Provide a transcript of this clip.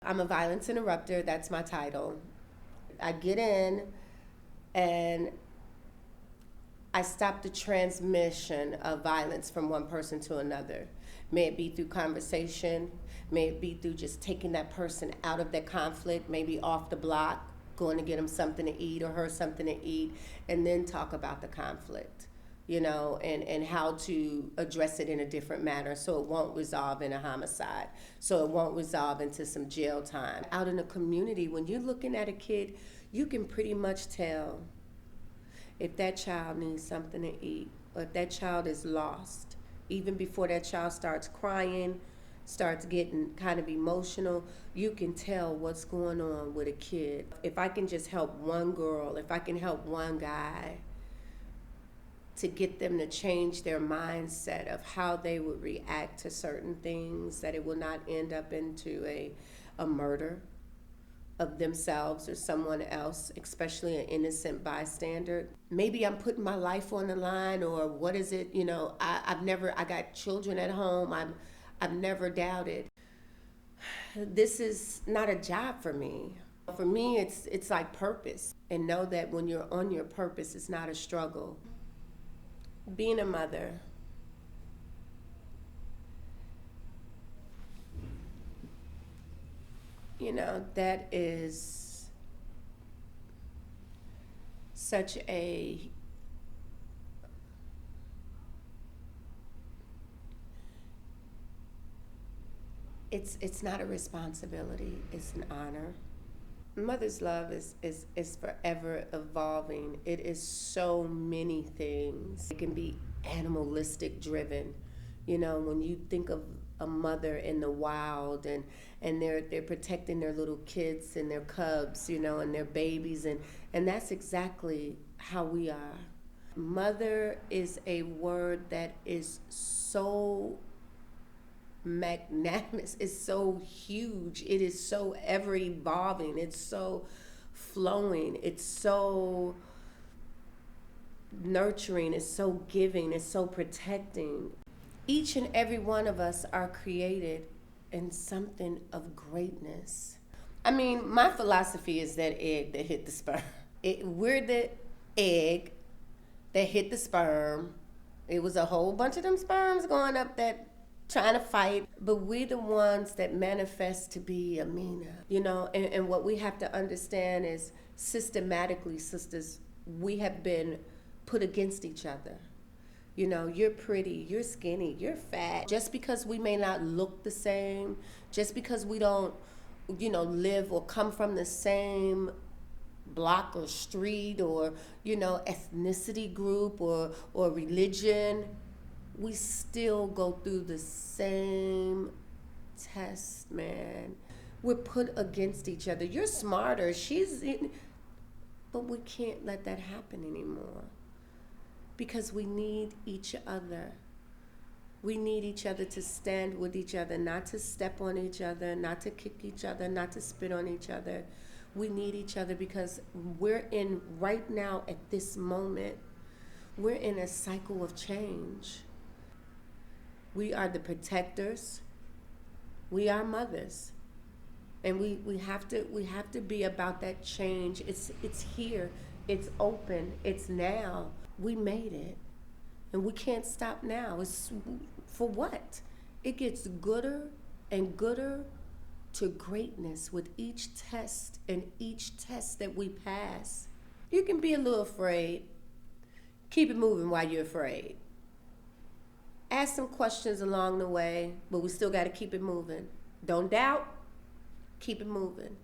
I'm a violence interrupter, that's my title. I get in and I stop the transmission of violence from one person to another. May it be through conversation, may it be through just taking that person out of that conflict, maybe off the block, going to get them something to eat or her something to eat, and then talk about the conflict, and how to address it in a different manner so it won't resolve in a homicide, so it won't resolve into some jail time. Out in the community, when you're looking at a kid, you can pretty much tell if that child needs something to eat or if that child is lost. Even before that child starts crying, starts getting kind of emotional, you can tell what's going on with a kid. If I can just help one girl, if I can help one guy to get them to change their mindset of how they would react to certain things, that it will not end up into a murder of themselves or someone else, especially an innocent bystander. Maybe I'm putting my life on the line, or what is it? I got children at home. I've never doubted. This is not a job for me. For me, it's like purpose, and know that when you're on your purpose, it's not a struggle. Being a mother, that is such a it's not a responsibility, it's an honor. Mother's love is forever evolving. It is so many things. It can be animalistic driven. When you think of a mother in the wild, and they're protecting their little kids and their cubs, and their babies, and that's exactly how we are. Mother is a word that is so magnanimous, it's so huge, it is so ever evolving, it's so flowing, it's so nurturing, it's so giving, it's so protecting. Each and every one of us are created in something of greatness. I mean, my philosophy is that egg that hit the sperm. We're the egg that hit the sperm. It was a whole bunch of them sperms going up that trying to fight, but we're the ones that manifest to be Ameena. And what we have to understand is, systematically, sisters, we have been put against each other. You're pretty, you're skinny, you're fat. Just because we may not look the same, just because we don't, live or come from the same block or street, or, ethnicity group, or religion, we still go through the same test, man. We're put against each other. You're smarter, but we can't let that happen anymore, because we need each other. We need each other to stand with each other, not to step on each other, not to kick each other, not to spit on each other. We need each other because right now, at this moment, we're in a cycle of change. We are the protectors. We are mothers. And we have to be about that change. It's here. It's open. It's now. We made it. And we can't stop now. It's for what? It gets gooder and gooder to greatness with each test and each test that we pass. You can be a little afraid. Keep it moving while you're afraid. Ask some questions along the way, but we still got to keep it moving. Don't doubt. Keep it moving.